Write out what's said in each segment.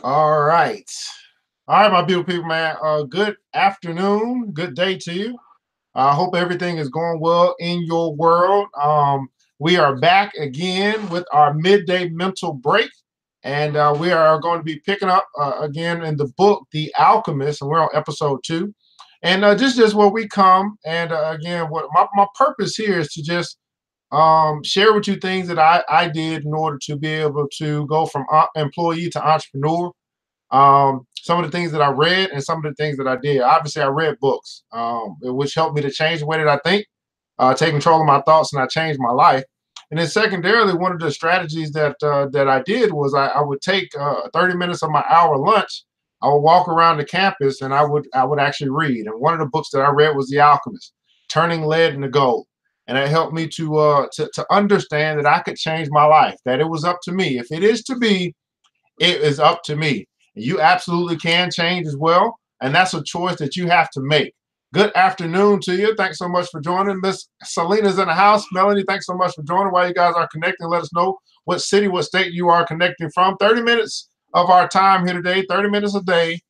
All right. All right, my beautiful people, man. Good afternoon. Good day to you. I hope everything is going well in your world. We are back again with our midday mental break, and we are going to be picking up again in the book, The Alchemist, and we're on episode 2. And just where we come, and again, what my purpose here is to just share with you things that I did in order to be able to go from employee to entrepreneur. Some of the things that I read and some of the things that I did. Obviously, I read books, which helped me to change the way that I think, take control of my thoughts, and I changed my life. And then, secondarily, one of the strategies that I did was I would take 30 minutes of my hour lunch. I would walk around the campus and I would actually read. And one of the books that I read was The Alchemist, Turning Lead into Gold. And it helped me to understand that I could change my life. That it was up to me. If it is to be, it is up to me. You absolutely can change as well. And that's a choice that you have to make. Good afternoon to you. Thanks so much for joining. Miss Selena's in the house. Melanie, thanks so much for joining. While you guys are connecting, let us know what city, what state you are connecting from. 30 minutes of our time here today, 30 minutes a day,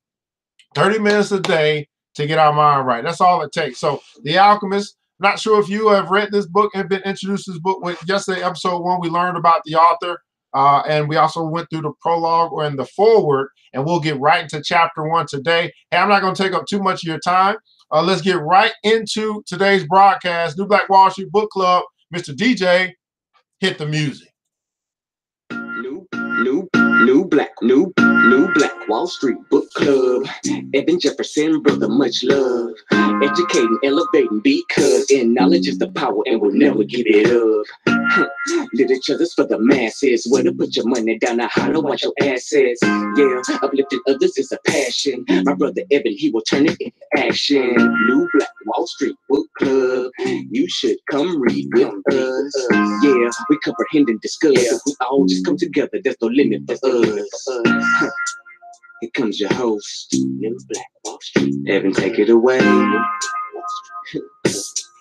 30 minutes a day to get our mind right. That's all it takes. So, The Alchemist, not sure if you have read this book and been introduced to this book. With yesterday, episode 1, we learned about the author, and we also went through the prologue or in the forward, and we'll get right into chapter 1 today. Hey, I'm not going to take up too much of your time. Let's get right into today's broadcast. New Black Wall Street Book Club, Mr. DJ, hit the music. New Black Wall Street Book Club. Evan Jefferson, brother, much love. Educating, elevating, because in knowledge is the power and we'll never give it up. Literature's for the masses. Where to put your money down and how to watch your assets. Yeah, uplifting others is a passion. My brother Evan, he will turn it into action. New Black Wall Street Book Club. You should come read with us. Yeah, we comprehend and discuss. We all just come together. There's no limit for us. Here comes your host, New Black Wall Street. Evan, take it away.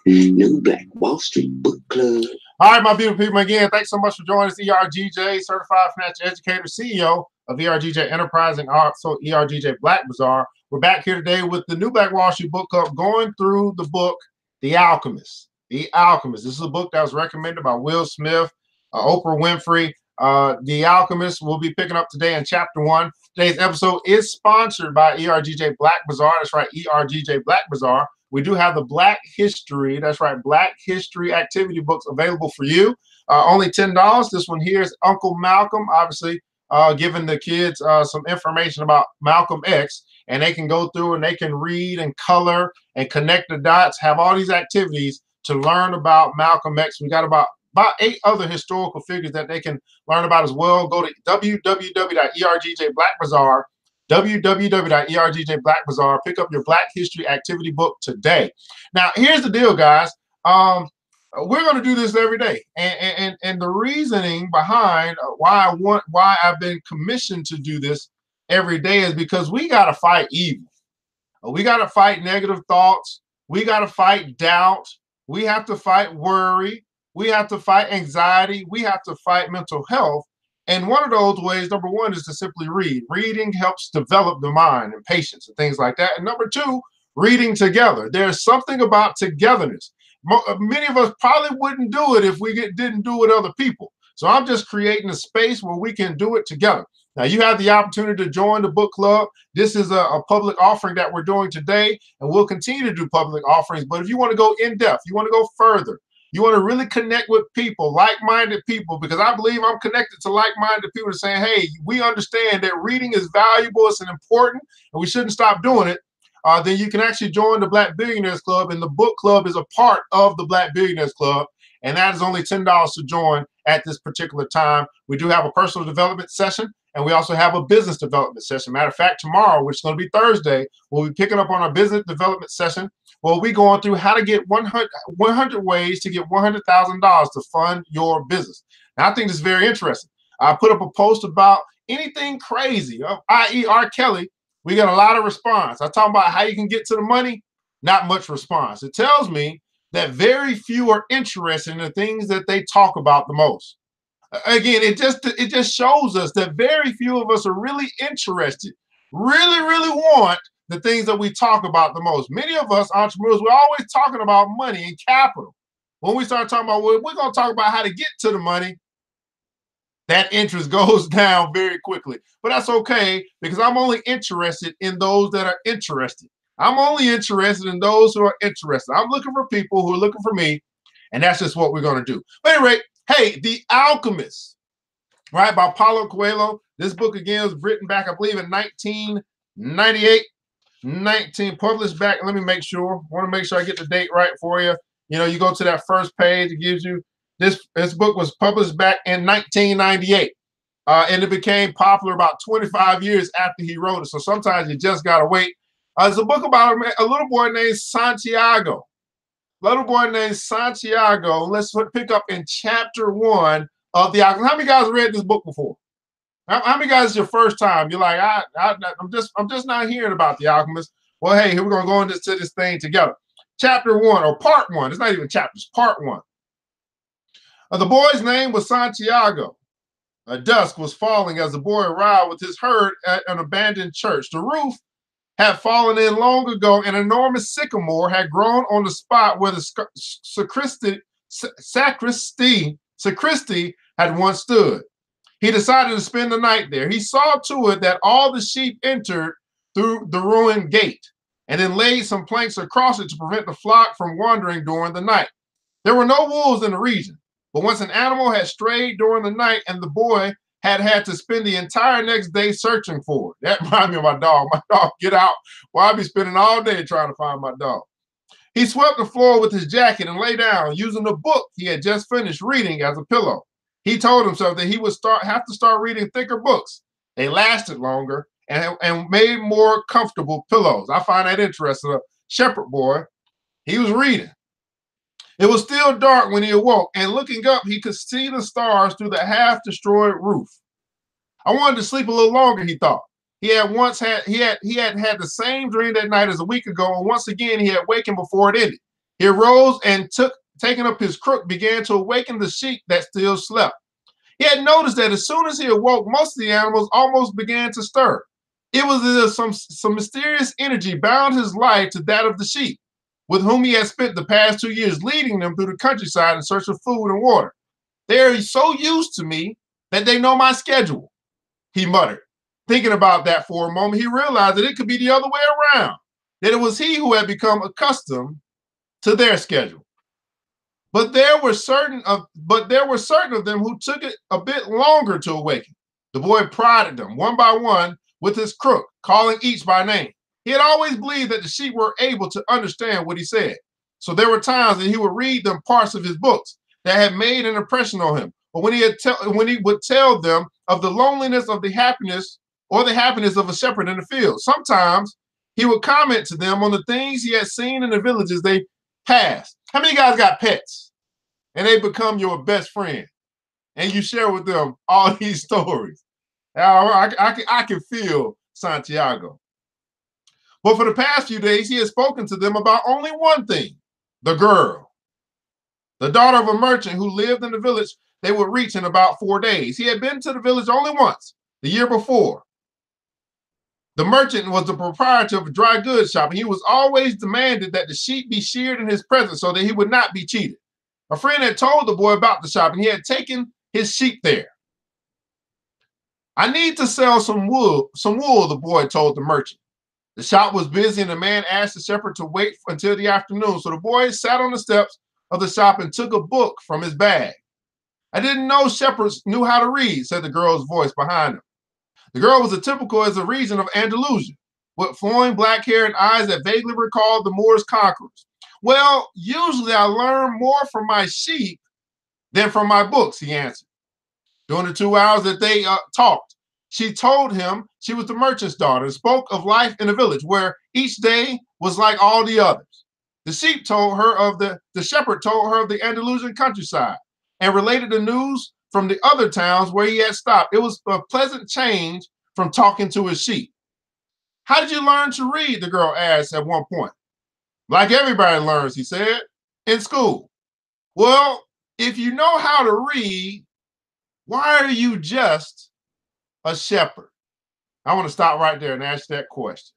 New Black Wall Street Book Club. All right, my beautiful people, again, thanks so much for joining us. ERGJ, Certified Financial Educator, CEO of ERGJ Enterprise and also ERGJ Black Bazaar. We're back here today with the New Black Wall Street Book Club, going through the book, The Alchemist. The Alchemist. This is a book that was recommended by Will Smith, Oprah Winfrey. The Alchemist will be picking up today in chapter 1. Today's episode is sponsored by ERGJ Black Bazaar. That's right, ERGJ Black Bazaar. We do have the Black History, that's right, Black History activity books available for you. Only $10. This one here is Uncle Malcolm, obviously giving the kids some information about Malcolm X, and they can go through and they can read and color and connect the dots, have all these activities to learn about Malcolm X. We got about 8 other historical figures that they can learn about as well. Go to www.ergjblackbazaar, www.ergjblackbazaar. Pick up your Black History activity book today. Now, here's the deal, guys. We're going to do this every day, and the reasoning behind why I've been commissioned to do this every day is because we got to fight evil. We got to fight negative thoughts. We got to fight doubt. We have to fight worry. We have to fight anxiety. We have to fight mental health. And one of those ways, number 1, is to simply read. Reading helps develop the mind and patience and things like that. And number 2, reading together. There's something about togetherness. Many of us probably wouldn't do it if we didn't do it with other people. So I'm just creating a space where we can do it together. Now, you have the opportunity to join the book club. This is a public offering that we're doing today, and we'll continue to do public offerings. But if you want to go in depth, you want to go further, you want to really connect with people, like-minded people, because I believe I'm connected to like-minded people saying, hey, we understand that reading is valuable, it's important, and we shouldn't stop doing it. Then you can actually join the Black Billionaires Club, and the book club is a part of the Black Billionaires Club, and that is only $10 to join at this particular time. We do have a personal development session, and we also have a business development session. Matter of fact, tomorrow, which is going to be Thursday, we'll be picking up on our business development session. Well, we're going through how to get 100 ways to get $100,000 to fund your business. Now, I think this is very interesting. I put up a post about anything crazy, i.e. R. Kelly. We got a lot of response. I talk about how you can get to the money, not much response. It tells me that very few are interested in the things that they talk about the most. Again, it just shows us that very few of us are really interested, really want the things that we talk about the most. Many of us entrepreneurs, we're always talking about money and capital. When we start talking about, well, we're going to talk about how to get to the money, that interest goes down very quickly. But that's okay, because I'm only interested in those that are interested. I'm only interested in those who are interested. I'm looking for people who are looking for me, and that's just what we're going to do. But anyway, hey, The Alchemist, right, by Paulo Coelho. This book, again, was written back, I believe, in 1998, published back. Let me make sure. I want to make sure I get the date right for you. You know, you go to that first page, it gives you this book was published back in 1998. And it became popular about 25 years after he wrote it. So sometimes you just got to wait. It's a book about a little boy named Santiago. Let's pick up in chapter 1 of The Alchemist. How many guys read this book before? How many guys is your first time? You're like, I'm just not hearing about The Alchemist. Well, hey, here we're gonna go into this thing together. Chapter 1, or part 1. It's not even chapters. Part 1. The boy's name was Santiago. Dusk was falling as the boy arrived with his herd at an abandoned church. The roof had fallen in long ago. An enormous sycamore had grown on the spot where the sacristy had once stood. He decided to spend the night there. He saw to it that all the sheep entered through the ruined gate, and then laid some planks across it to prevent the flock from wandering during the night. There were no wolves in the region, but once an animal had strayed during the night, and the boy had to spend the entire next day searching for it. That reminds me of my dog. My dog get out. Well, I'd be spending all day trying to find my dog. He swept the floor with his jacket and lay down, using the book he had just finished reading as a pillow. He told himself that he would have to start reading thicker books. They lasted longer and made more comfortable pillows. I find that interesting. A shepherd boy, he was reading. It was still dark when he awoke, and looking up, he could see the stars through the half-destroyed roof. I wanted to sleep a little longer, he thought. He had had the same dream that night as a week ago, and once again he had wakened before it ended. He arose and taking up his crook, began to awaken the sheep that still slept. He had noticed that as soon as he awoke, most of the animals almost began to stir. It was as if some mysterious energy bound his life to that of the sheep, with whom he had spent the past 2 years, leading them through the countryside in search of food and water. They are so used to me that they know my schedule, he muttered. Thinking about that for a moment, he realized that it could be the other way around, that it was he who had become accustomed to their schedule. But there were certain of them who took it a bit longer to awaken. The boy prodded them one by one with his crook, calling each by name. He had always believed that the sheep were able to understand what he said. So there were times that he would read them parts of his books that had made an impression on him. But when he would tell them of the loneliness of the happiness of a shepherd in the field, sometimes he would comment to them on the things he had seen in the villages they passed. How many guys got pets? And they become your best friend, and you share with them all these stories. I can feel Santiago. But for the past few days, he had spoken to them about only one thing: the girl, the daughter of a merchant who lived in the village they would reach in about 4 days. He had been to the village only once, the year before. The merchant was the proprietor of a dry goods shop, and he was always demanded that the sheep be sheared in his presence so that he would not be cheated. A friend had told the boy about the shop, and he had taken his sheep there. I need to sell some wool, the boy told the merchant. The shop was busy, and the man asked the shepherd to wait until the afternoon. So the boy sat on the steps of the shop and took a book from his bag. I didn't know shepherds knew how to read, said the girl's voice behind him. The girl was typical as a region of Andalusia, with flowing black hair and eyes that vaguely recalled the Moors' conquerors. Well, usually I learn more from my sheep than from my books, he answered. During the 2 hours that they talked, she told him she was the merchant's daughter and spoke of life in a village where each day was like all the others. The shepherd told her of the Andalusian countryside and related the news from the other towns where he had stopped. It was a pleasant change from talking to his sheep. How did you learn to read? The girl asked at one point. Like everybody learns, he said, in school. Well, if you know how to read, Why are you just a shepherd? I want to stop right there and ask that question.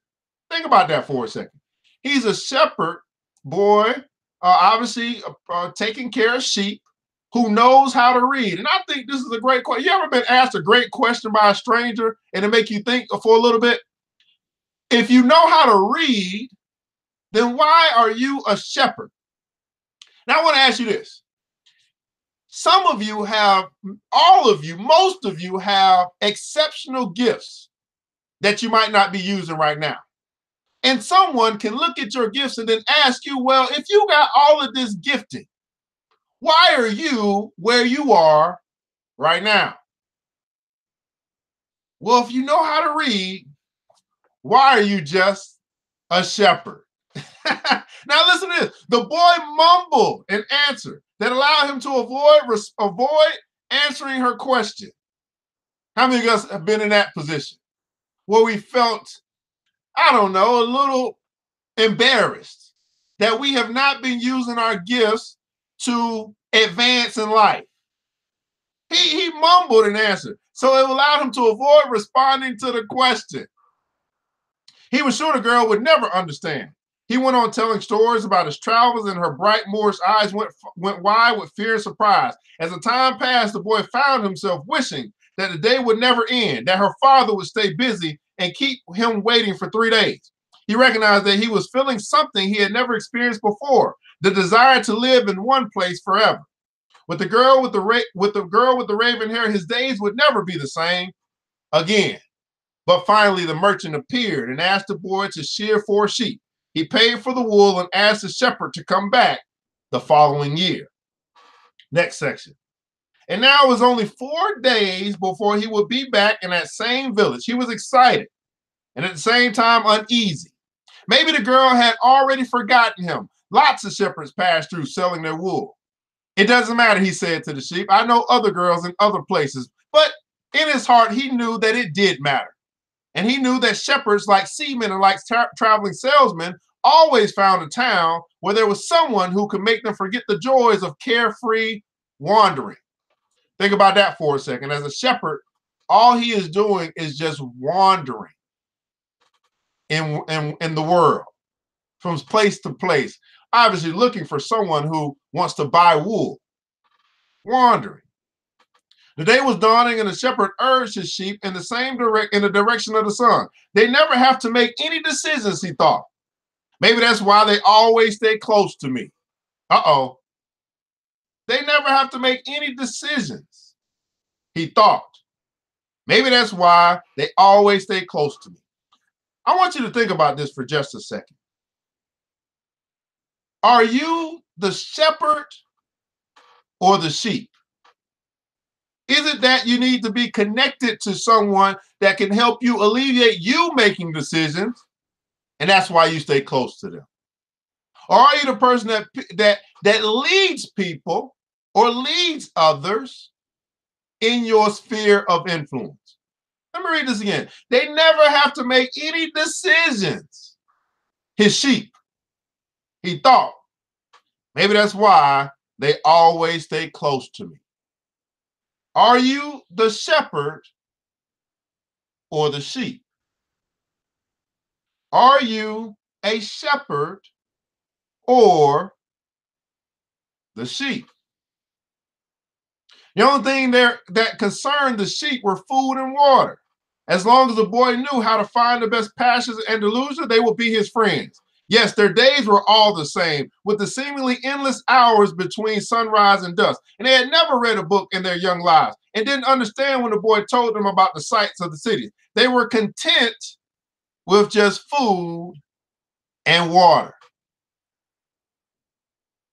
Think about that for a second. He's a shepherd boy, obviously taking care of sheep who knows how to read. And I think this is a great question. You ever been asked a great question by a stranger and it make you think for a little bit? If you know how to read, then why are you a shepherd? Now I want to ask you this. Some of you have, all of you, most of you have exceptional gifts that you might not be using right now. And someone can look at your gifts and then ask you, well, if you got all of this gifting, why are you where you are right now? Well, if you know how to read, why are you just a shepherd? Now listen to this. The boy mumbled an answer that allowed him to avoid answering her question. How many of us have been in that position where we felt, I don't know, a little embarrassed that we have not been using our gifts to advance in life? He mumbled an answer, so it allowed him to avoid responding to the question. He was sure the girl would never understand. He went on telling stories about his travels, and her bright Moorish eyes went wide with fear and surprise. As the time passed, the boy found himself wishing that the day would never end, that her father would stay busy and keep him waiting for 3 days. He recognized that he was feeling something he had never experienced before, the desire to live in one place forever. With the girl with the raven hair, his days would never be the same again. But finally, the merchant appeared and asked the boy to shear 4 sheep. He paid for the wool and asked the shepherd to come back the following year. Next section. And now it was only 4 days before he would be back in that same village. He was excited and at the same time uneasy. Maybe the girl had already forgotten him. Lots of shepherds passed through selling their wool. It doesn't matter, he said to the sheep. I know other girls in other places. But in his heart, he knew that it did matter. And he knew that shepherds, like seamen and like traveling salesmen, always found a town where there was someone who could make them forget the joys of carefree wandering. Think about that for a second. As a shepherd, all he is doing is just wandering in the world, from place to place, obviously looking for someone who wants to buy wool, wandering. The day was dawning, and the shepherd urged his sheep in the direction of the sun. They never have to make any decisions, he thought. Maybe that's why they always stay close to me. Uh-oh. They never have to make any decisions, he thought. Maybe that's why they always stay close to me. I want you to think about this for just a second. Are you the shepherd or the sheep? Is it that you need to be connected to someone that can help you alleviate you making decisions, and that's why you stay close to them? Or are you the person that leads people or leads others in your sphere of influence? Let me read this again. They never have to make any decisions. His sheep, he thought. Maybe that's why they always stay close to me. Are you the shepherd or the sheep? Are you a shepherd or the sheep? The only thing there that concerned the sheep were food and water. As long as the boy knew how to find the best pastures in Andalusia, they would be his friends. Yes, their days were all the same, with the seemingly endless hours between sunrise and dusk. And they had never read a book in their young lives and didn't understand when the boy told them about the sights of the city. They were content with just food and water.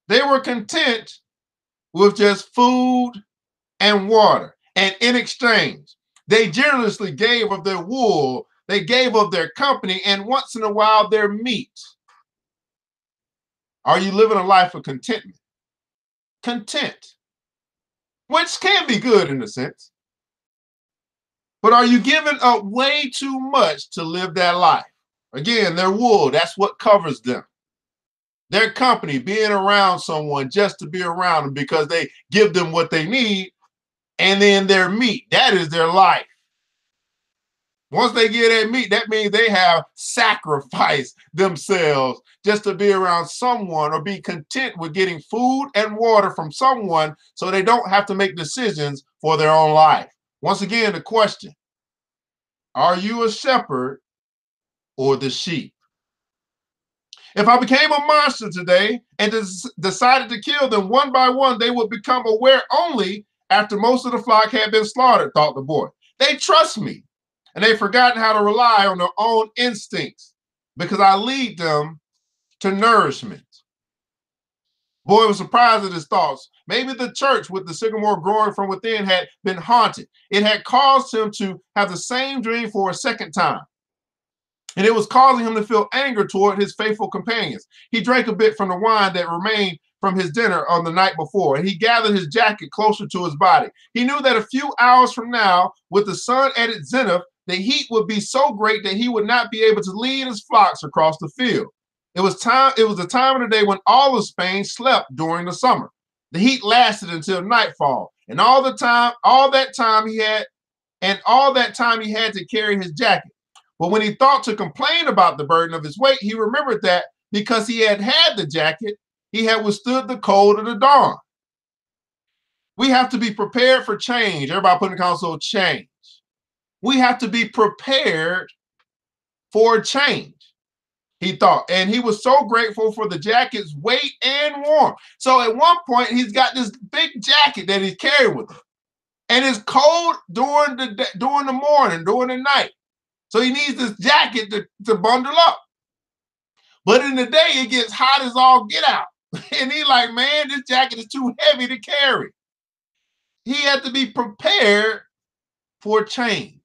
They were content with just food and water. And in exchange, they generously gave of their wool, they gave of their company, and once in a while their meat. Are you living a life of contentment? Content, which can be good in a sense. But are you giving up way too much to live that life? Again, their wool, that's what covers them. Their company, being around someone just to be around them because they give them what they need, and then their meat. That is their life. Once they get that meat, that means they have sacrificed themselves just to be around someone or be content with getting food and water from someone so they don't have to make decisions for their own life. Once again, the question, are you a shepherd or the sheep? If I became a monster today and decided to kill them one by one, they would become aware only after most of the flock had been slaughtered, thought the boy. They trust me, and they've forgotten how to rely on their own instincts because I lead them to nourishment. Boy was surprised at his thoughts. Maybe the church with the sycamore growing from within had been haunted. It had caused him to have the same dream for a second time. And it was causing him to feel anger toward his faithful companions. He drank a bit from the wine that remained from his dinner on the night before, and he gathered his jacket closer to his body. He knew that a few hours from now, with the sun at its zenith, the heat would be so great that he would not be able to lead his flocks across the field. It was the time of the day when all of Spain slept during the summer. The heat lasted until nightfall, and all that time he had to carry his jacket. But when he thought to complain about the burden of his weight, he remembered that because he had the jacket, he had withstood the cold of the dawn. We have to be prepared for change. Everybody put in the console, change. We have to be prepared for change, he thought. And he was so grateful for the jacket's weight and warmth. So at one point, he's got this big jacket that he's carrying with him. And it's cold during the morning, during the night. So he needs this jacket to bundle up. But in the day, it gets hot as all get out. And he's like, man, this jacket is too heavy to carry. He had to be prepared for change.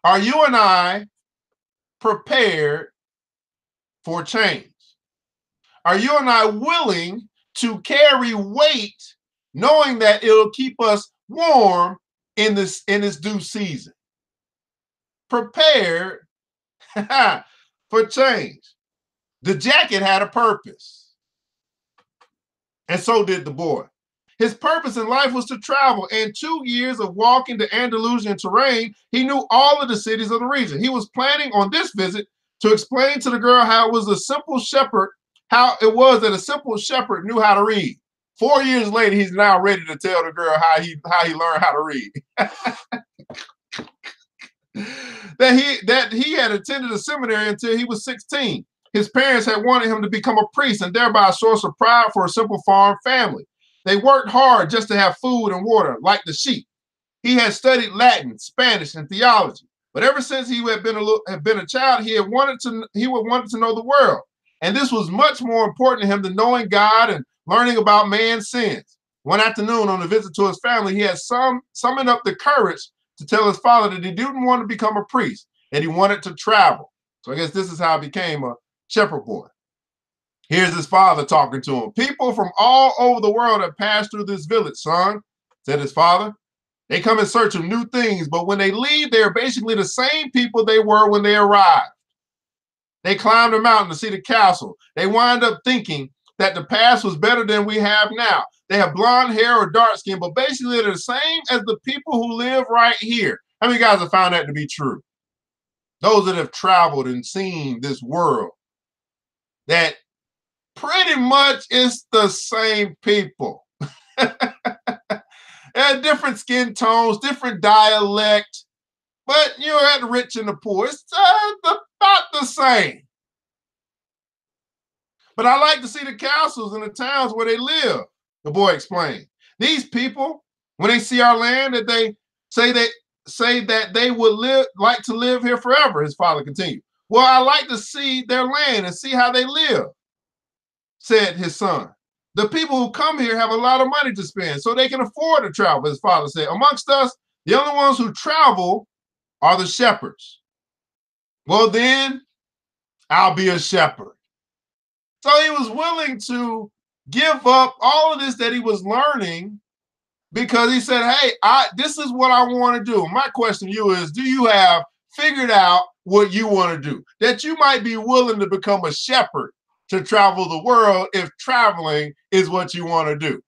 Are you and I prepared for change? Are you and I willing to carry weight, knowing that it'll keep us warm in this due season? Prepared for change. The jacket had a purpose, and so did the boy. His purpose in life was to travel. In 2 years of walking the Andalusian terrain, he knew all of the cities of the region. He was planning on this visit to explain to the girl how it was that a simple shepherd knew how to read. 4 years later, he's now ready to tell the girl how he learned how to read. that he had attended a seminary until he was 16. His parents had wanted him to become a priest and thereby a source of pride for a simple farm family. They worked hard just to have food and water, like the sheep. He had studied Latin, Spanish, and theology. But ever since he had been a child, he would want to know the world. And this was much more important to him than knowing God and learning about man's sins. One afternoon on a visit to his family, he had summoned up the courage to tell his father that he didn't want to become a priest, that he wanted to travel. So I guess this is how he became a shepherd boy. Here's his father talking to him. People from all over the world have passed through this village, son, said his father. They come in search of new things, but when they leave, they're basically the same people they were when they arrived. They climbed the mountain to see the castle. They wind up thinking that the past was better than we have now. They have blonde hair or dark skin, but basically they're the same as the people who live right here. How many guys have found that to be true? Those that have traveled and seen this world, that pretty much it's the same people. Different skin tones, different dialect, but you're at the rich and the poor. It's about the same. But I like to see the castles and the towns where they live, the boy explained. These people, when they see our land, that they say that they would like to live here forever, his father continued. Well, I like to see their land and see how they live, said his son. The people who come here have a lot of money to spend, so they can afford to travel, his father said. Amongst us, the only ones who travel are the shepherds. Well, then I'll be a shepherd. So he was willing to give up all of this that he was learning because he said, hey, this is what I want to do. My question to you is, do you have figured out what you want to do? That you might be willing to become a shepherd to travel the world if traveling is what you want to do.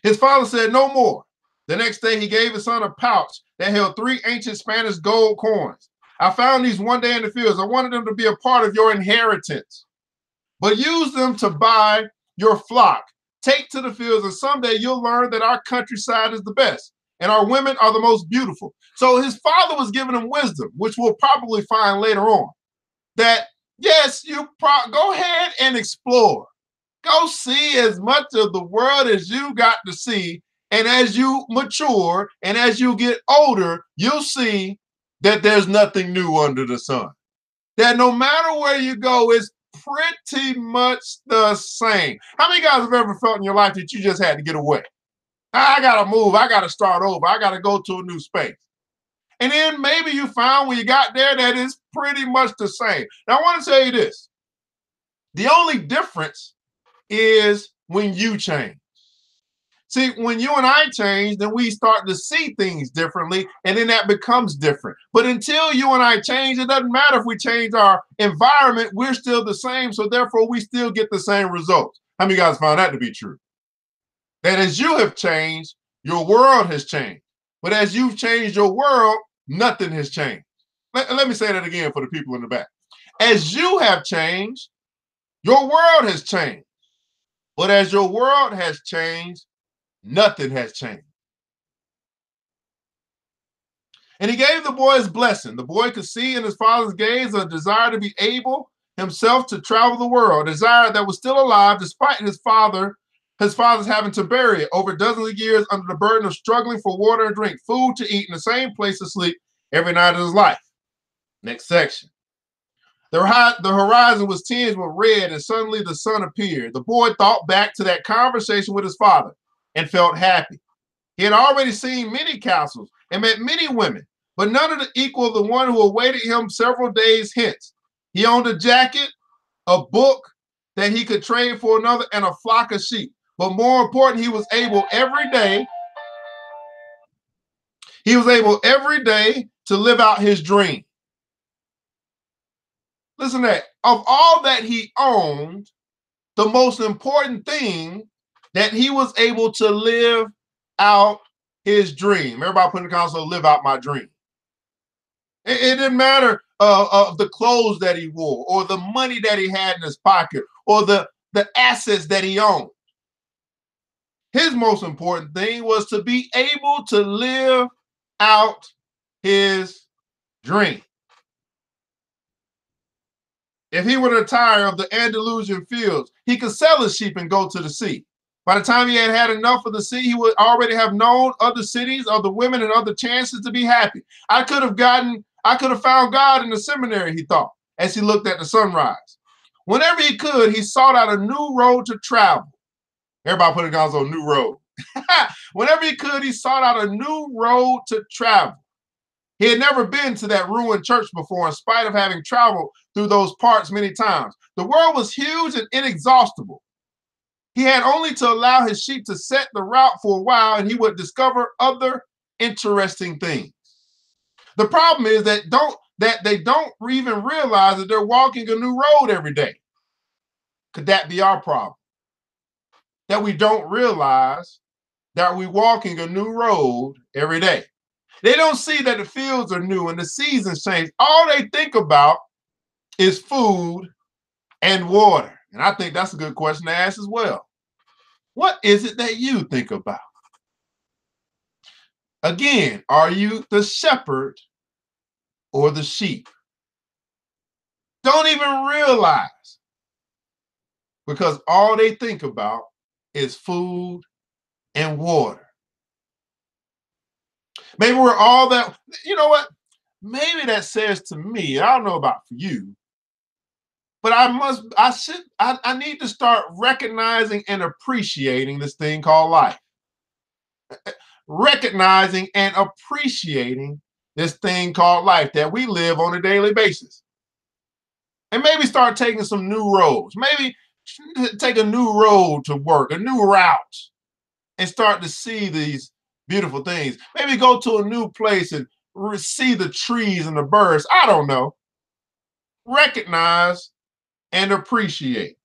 His father said, no more. The next day, he gave his son a pouch that held 3 ancient Spanish gold coins. I found these one day in the fields. I wanted them to be a part of your inheritance, but use them to buy your flock. Take to the fields, and someday you'll learn that our countryside is the best and our women are the most beautiful. So his father was giving him wisdom, which we'll probably find later on, that yes, you go ahead and explore. Go see as much of the world as you got to see. And as you mature and as you get older, you'll see that there's nothing new under the sun. That no matter where you go, it's pretty much the same. How many guys have ever felt in your life that you just had to get away? I got to move. I got to start over. I got to go to a new space. And then maybe you found when you got there that it's pretty much the same. Now, I want to tell you this. The only difference is when you change. See, when you and I change, then we start to see things differently, and then that becomes different. But until you and I change, it doesn't matter if we change our environment, we're still the same, so therefore we still get the same results. How many of you guys found that to be true? That as you have changed, your world has changed. But as you've changed your world, nothing has changed. Let me say that again for the people in the back. As you have changed, your world has changed. But as your world has changed, nothing has changed. And he gave the boy his blessing. The boy could see in his father's gaze a desire to be able himself to travel the world, a desire that was still alive despite his father's having to bury it over dozens of years under the burden of struggling for water and drink, food to eat, in the same place to sleep every night of his life. Next section. The horizon was tinged with red, and suddenly the sun appeared. The boy thought back to that conversation with his father and felt happy. He had already seen many castles and met many women, but none of the equal the one who awaited him several days hence. He owned a jacket, a book that he could trade for another, and a flock of sheep. But more important, he was able every day to live out his dream. Listen to that. Of all that he owned, the most important thing that he was able to live out his dream. Everybody put in the console, live out my dream. It didn't matter of the clothes that he wore or the money that he had in his pocket or the assets that he owned. His most important thing was to be able to live out his dream. If he were to retire of the Andalusian fields, he could sell his sheep and go to the sea. By the time he had had enough of the sea, he would already have known other cities, other women, and other chances to be happy. I could have found God in the seminary, he thought, as he looked at the sunrise. Whenever he could, he sought out a new road to travel. Everybody put it down on new road. Whenever he could, he sought out a new road to travel. He had never been to that ruined church before, in spite of having traveled through those parts many times. The world was huge and inexhaustible. He had only to allow his sheep to set the route for a while, and he would discover other interesting things. The problem is that they don't even realize that they're walking a new road every day. Could that be our problem? That we don't realize that we're walking a new road every day. They don't see that the fields are new and the seasons change. All they think about is food and water. And I think that's a good question to ask as well. What is it that you think about? Again, are you the shepherd or the sheep? Don't even realize, because all they think about is food and water. Maybe we're all that, you know what? Maybe that says to me, I don't know about for you, but I need to start recognizing and appreciating this thing called life. Recognizing and appreciating this thing called life that we live on a daily basis. And maybe start taking some new roads. Maybe take a new road to work, a new route, and start to see these beautiful things. Maybe go to a new place and see the trees and the birds. I don't know. Recognize and appreciate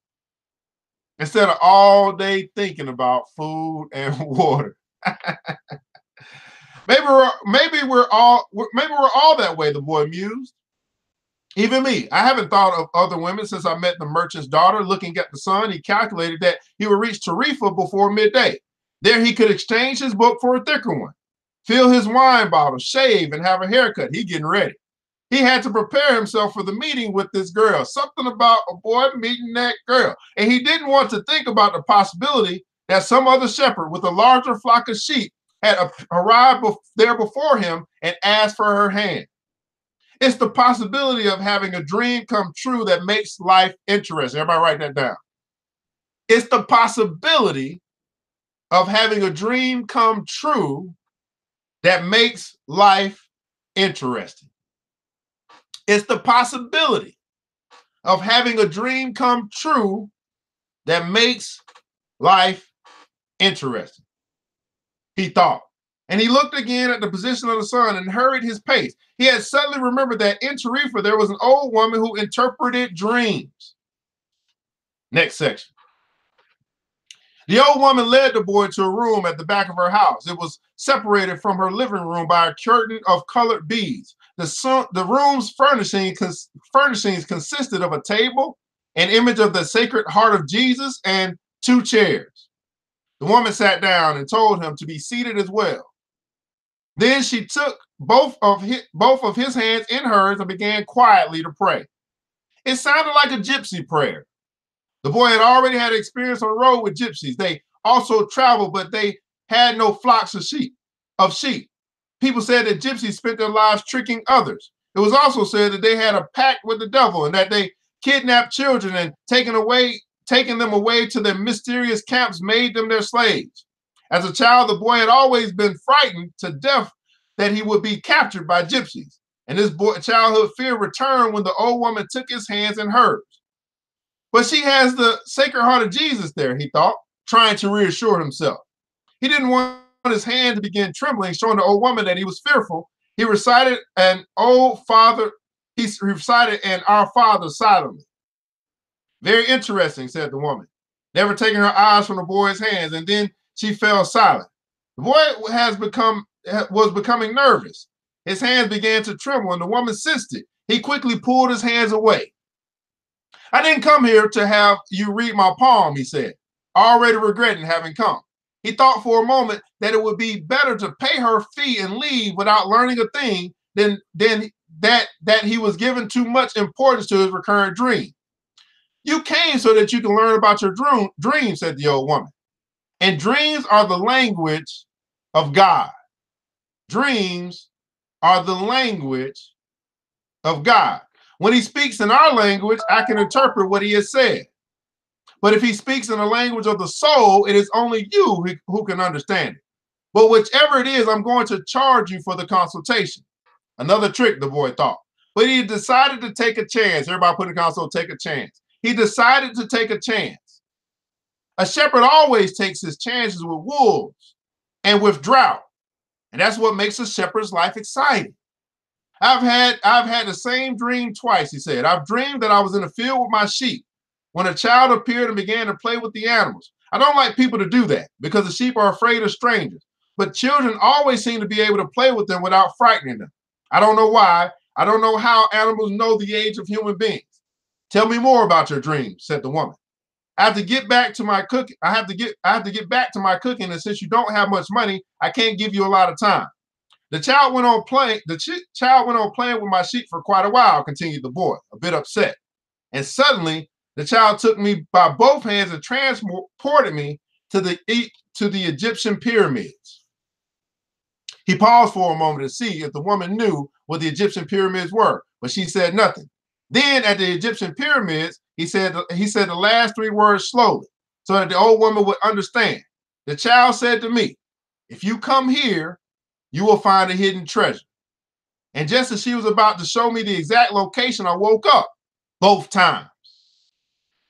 instead of all day thinking about food and water. Maybe we're all that way, the boy mused. Even me, I haven't thought of other women since I met the merchant's daughter. Looking at the sun, he calculated that he would reach Tarifa before midday. There he could exchange his book for a thicker one, fill his wine bottle, shave, and have a haircut. He getting ready. He had to prepare himself for the meeting with this girl. Something about a boy meeting that girl. And he didn't want to think about the possibility that some other shepherd with a larger flock of sheep had arrived there before him and asked for her hand. It's the possibility of having a dream come true that makes life interesting. Everybody write that down. It's the possibility of having a dream come true that makes life interesting. It's the possibility of having a dream come true that makes life interesting, he thought. And he looked again at the position of the sun and hurried his pace. He had suddenly remembered that in Tarifa there was an old woman who interpreted dreams. Next section. The old woman led the boy to a room at the back of her house. It was separated from her living room by a curtain of colored beads. The room's furnishings consisted of a table, an image of the Sacred Heart of Jesus, and 2 chairs. The woman sat down and told him to be seated as well. Then she took both of his hands in hers and began quietly to pray. It sounded like a gypsy prayer. The boy had already had experience on the road with gypsies. They also traveled, but they had no flocks of sheep. People said that gypsies spent their lives tricking others. It was also said that they had a pact with the devil and that they kidnapped children and taking them away to their mysterious camps, made them their slaves. As a child, the boy had always been frightened to death that he would be captured by gypsies. And this childhood fear returned when the old woman took his hands in hers. But she has the Sacred Heart of Jesus there, he thought, trying to reassure himself. He didn't want his hand to begin trembling, showing the old woman that he was fearful. He recited an Our Father silently. Very interesting, said the woman, never taking her eyes from the boy's hands, and then she fell silent. The boy was becoming nervous. His hands began to tremble, and the woman sensed it. He quickly pulled his hands away. I didn't come here to have you read my palm, he said, already regretting having come. He thought for a moment that it would be better to pay her fee and leave without learning a thing than that he was giving too much importance to his recurrent dream. You came so that you can learn about your dreams, said the old woman. And dreams are the language of God. Dreams are the language of God. When he speaks in our language, I can interpret what he has said. But if he speaks in the language of the soul, it is only you who can understand it. But whichever it is, I'm going to charge you for the consultation. Another trick, the boy thought. But he decided to take a chance. Everybody put in the console, take a chance. He decided to take a chance. A shepherd always takes his chances with wolves and with drought. And that's what makes a shepherd's life exciting. I've had the same dream twice, he said. I've dreamed that I was in a field with my sheep when a child appeared and began to play with the animals. I don't like people to do that because the sheep are afraid of strangers. But children always seem to be able to play with them without frightening them. I don't know why. I don't know how animals know the age of human beings. Tell me more about your dreams, said the woman. I have to get back to my cooking. I have to get back to my cooking, and since you don't have much money, I can't give you a lot of time. The child went on playing with my sheep for quite a while, continued the boy, a bit upset. And suddenly, the child took me by both hands and transported me to the Egyptian pyramids. He paused for a moment to see if the woman knew what the Egyptian pyramids were, but she said nothing. Then at the Egyptian pyramids, he said the last 3 words slowly so that the old woman would understand. The child said to me, if you come here, you will find a hidden treasure. And just as she was about to show me the exact location, I woke up both times.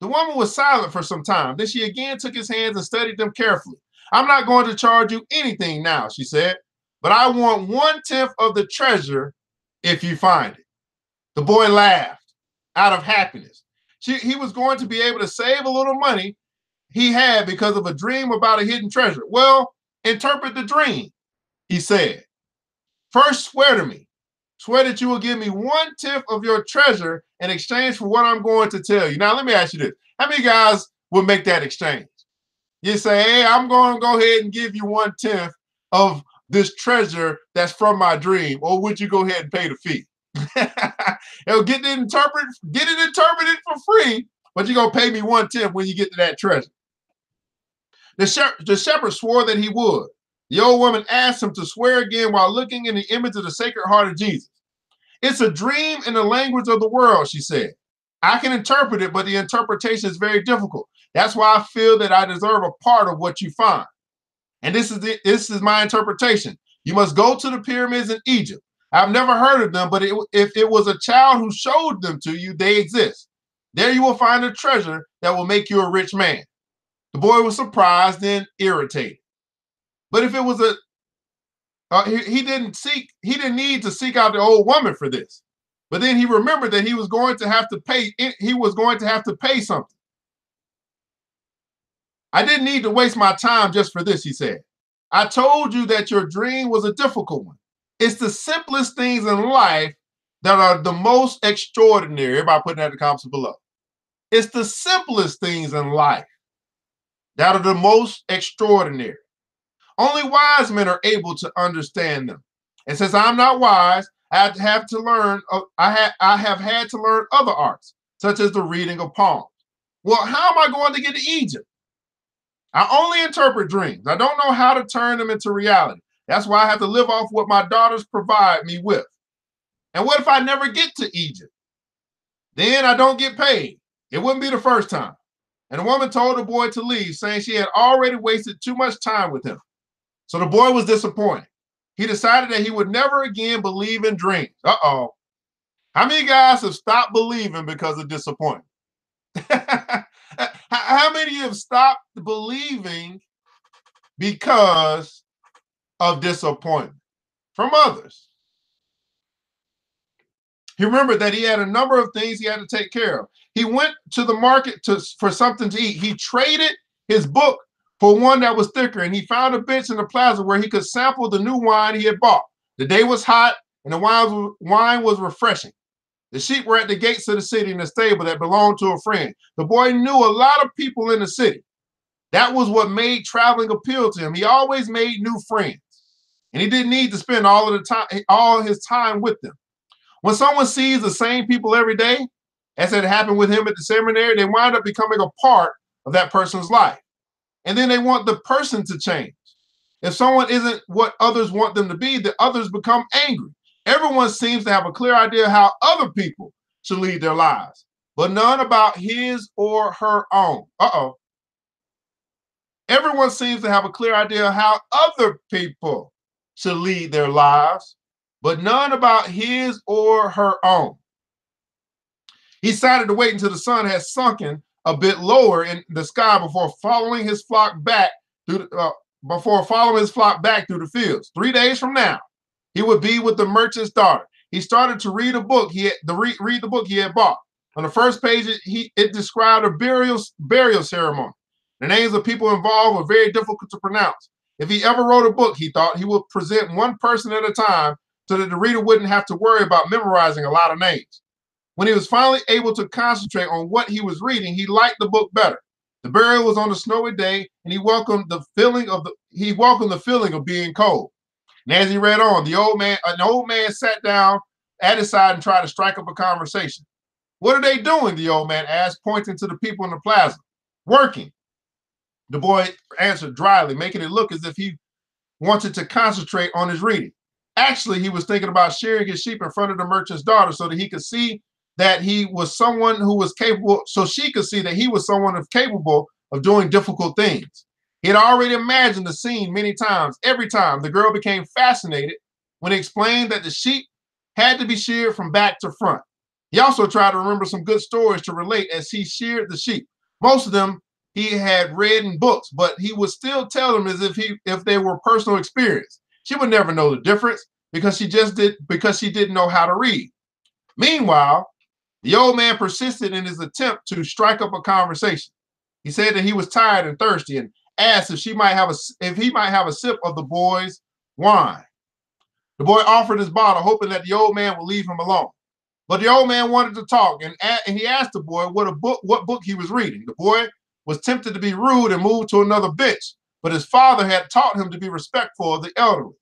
The woman was silent for some time. Then she again took his hands and studied them carefully. I'm not going to charge you anything now, she said, but I want 1/10 of the treasure if you find it. The boy laughed out of happiness. He was going to be able to save a little money he had because of a dream about a hidden treasure. Well, interpret the dream, he said. First, swear to me. Swear that you will give me 1/10 of your treasure in exchange for what I'm going to tell you. Now, let me ask you this. How many guys would make that exchange? You say, hey, I'm going to go ahead and give you 1/10 of this treasure that's from my dream, or would you go ahead and pay the fee? It'll get it interpreted for free, but you're going to pay me 1/10 when you get to that treasure. The shepherd swore that he would. The old woman asked him to swear again while looking in the image of the Sacred Heart of Jesus. It's a dream in the language of the world, she said. I can interpret it, but the interpretation is very difficult. That's why I feel that I deserve a part of what you find. And this is my interpretation. You must go to the pyramids in Egypt. I've never heard of them, but if it was a child who showed them to you, they exist. There you will find a treasure that will make you a rich man. The boy was surprised and irritated. But if it was he didn't need to seek out the old woman for this. But then he remembered that he was going to have to pay something. I didn't need to waste my time just for this, he said. I told you that your dream was a difficult one. It's the simplest things in life that are the most extraordinary. Everybody putting that in the comments below. It's the simplest things in life that are the most extraordinary. Only wise men are able to understand them. And since I'm not wise, I have had to learn other arts, such as the reading of palms. Well, how am I going to get to Egypt? I only interpret dreams. I don't know how to turn them into reality. That's why I have to live off what my daughters provide me with. And what if I never get to Egypt? Then I don't get paid. It wouldn't be the first time. And the woman told the boy to leave, saying she had already wasted too much time with him. So the boy was disappointed. He decided that he would never again believe in dreams. Uh-oh. How many guys have stopped believing because of disappointment? How many have stopped believing because of disappointment from others? He remembered that he had a number of things he had to take care of. He went to the market for something to eat. He traded his book for one that was thicker, and he found a bench in the plaza where he could sample the new wine he had bought. The day was hot, and the wine was refreshing. The sheep were at the gates of the city in a stable that belonged to a friend. The boy knew a lot of people in the city. That was what made traveling appeal to him. He always made new friends, and he didn't need to spend all his time with them. When someone sees the same people every day, as had happened with him at the seminary, they wind up becoming a part of that person's life. And then they want the person to change. If someone isn't what others want them to be, the others become angry. Everyone seems to have a clear idea how other people should lead their lives, but none about his or her own. Uh-oh. Everyone seems to have a clear idea how other people should lead their lives, but none about his or her own. He decided to wait until the sun had sunken a bit lower in the sky before following his flock back through the fields. 3 days from now, he would be with the merchant's daughter. He started to read the book he had bought. On the first page, it described a burial ceremony. The names of people involved were very difficult to pronounce. If he ever wrote a book, he thought, he would present one person at a time so that the reader wouldn't have to worry about memorizing a lot of names. When he was finally able to concentrate on what he was reading, he liked the book better. The burial was on a snowy day, and he welcomed the feeling of being cold. And as he read on, an old man sat down at his side and tried to strike up a conversation. What are they doing? The old man asked, pointing to the people in the plaza. Working. The boy answered dryly, making it look as if he wanted to concentrate on his reading. Actually, he was thinking about shearing his sheep in front of the merchant's daughter so that he could see that he was someone who was capable, so she could see that he was someone capable of doing difficult things. He had already imagined the scene many times. Every time, the girl became fascinated when he explained that the sheep had to be sheared from back to front. He also tried to remember some good stories to relate as he sheared the sheep. Most of them he had read in books, but he would still tell them as if they were personal experience. She would never know the difference because she didn't know how to read. Meanwhile, the old man persisted in his attempt to strike up a conversation. He said that he was tired and thirsty and asked if he might have a sip of the boy's wine. The boy offered his bottle, hoping that the old man would leave him alone. But the old man wanted to talk, and he asked the boy what book he was reading. The boy was tempted to be rude and moved to another bench, but his father had taught him to be respectful of the elderly.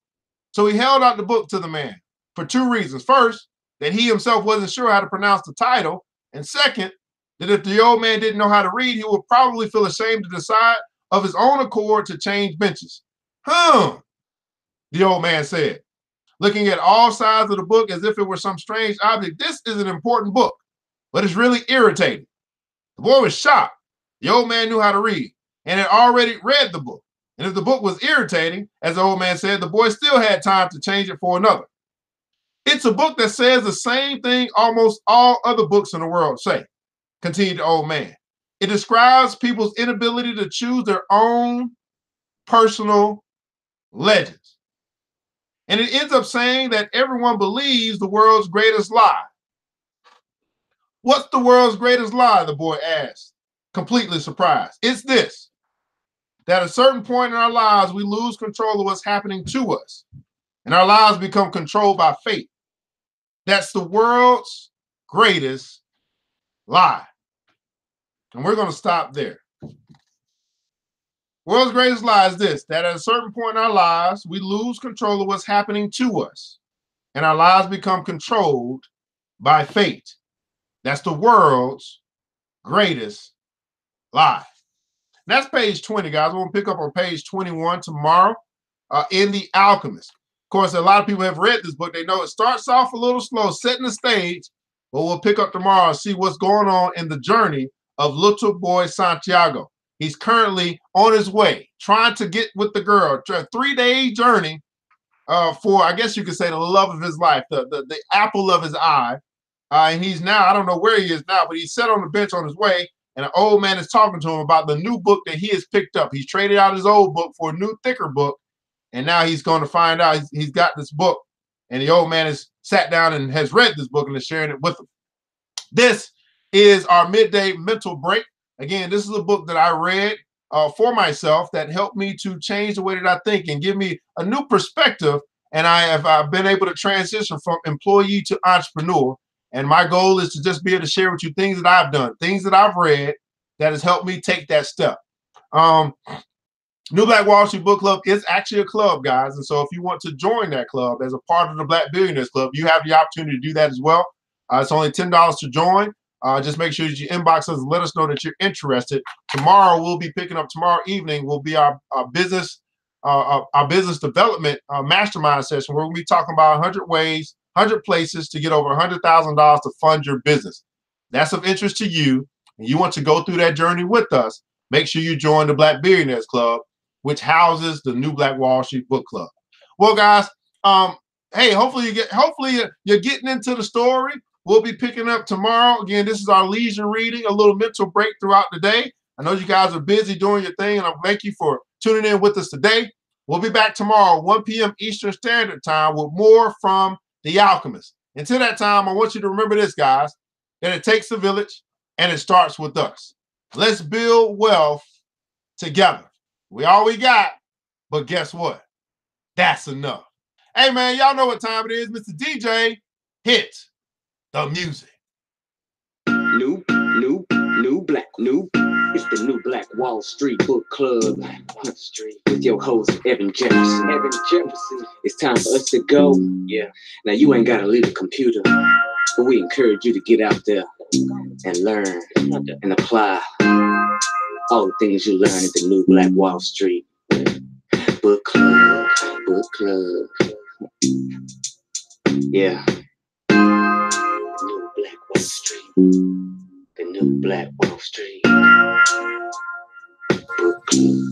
So he held out the book to the man for two reasons. First, that he himself wasn't sure how to pronounce the title, and second, that if the old man didn't know how to read, he would probably feel ashamed to decide of his own accord to change benches. The old man said, looking at all sides of the book as if it were some strange object. This is an important book, but it's really irritating. The boy was shocked. The old man knew how to read and had already read the book. And if the book was irritating, as the old man said, the boy still had time to change it for another. It's a book that says the same thing almost all other books in the world say, continued the old man. It describes people's inability to choose their own personal legends. And it ends up saying that everyone believes the world's greatest lie. What's the world's greatest lie? The boy asked, completely surprised. It's this, that at a certain point in our lives, we lose control of what's happening to us, and our lives become controlled by fate. That's the world's greatest lie. And we're going to stop there. World's greatest lie is this, that at a certain point in our lives, we lose control of what's happening to us, and our lives become controlled by fate. That's the world's greatest lie. That's page 20, guys. We'll pick up on page 21 tomorrow in The Alchemist. Of course, a lot of people have read this book. They know it starts off a little slow, setting the stage, but we'll pick up tomorrow and see what's going on in the journey of little boy Santiago. He's currently on his way, trying to get with the girl. A 3-day journey for, I guess you could say, the love of his life, the apple of his eye. And he's now, I don't know where he is now, but he's sat on the bench on his way, and an old man is talking to him about the new book that he has picked up. He's traded out his old book for a new, thicker book, and now he's going to find out he's got this book, and the old man has sat down and has read this book and is sharing it with him. This is our midday mental break. Again, this is a book that I read for myself that helped me to change the way that I think and give me a new perspective, and I've been able to transition from employee to entrepreneur. And my goal is to just be able to share with you things that I've done, things that I've read that has helped me take that step. New Black Wall Street Book Club is actually a club, guys. And so if you want to join that club as a part of the Black Billionaires Club, you have the opportunity to do that as well. It's only $10 to join. Just make sure that you inbox us and let us know that you're interested. Tomorrow, we'll be picking up, tomorrow evening will be our business development mastermind session, where we'll be talking about 100 ways, 100 places to get over $100,000 to fund your business. That's of interest to you, and you want to go through that journey with us. Make sure you join the Black Billionaires Club, which houses the New Black Wall Street Book Club. Well, guys, hey, hopefully you're getting into the story. We'll be picking up tomorrow. Again, this is our leisure reading, a little mental break throughout the day. I know you guys are busy doing your thing, and I thank you for tuning in with us today. We'll be back tomorrow, 1 p.m. Eastern Standard Time, with more from The Alchemist. Until that time, I want you to remember this, guys, that it takes a village, and it starts with us. Let's build wealth together. We all we got, but guess what? That's enough. Hey, man, y'all know what time it is. Mr. DJ, hit the music. New black. It's the New Black Wall Street Book Club. With your host, Evan Jefferson. It's time for us to go. Yeah. Now, you ain't got to leave the computer, but we encourage you to get out there and learn and apply all the things you learn at the New Black Wall Street Book Club. Yeah. New Black Wall Street. The New Black Wall Street Book Club.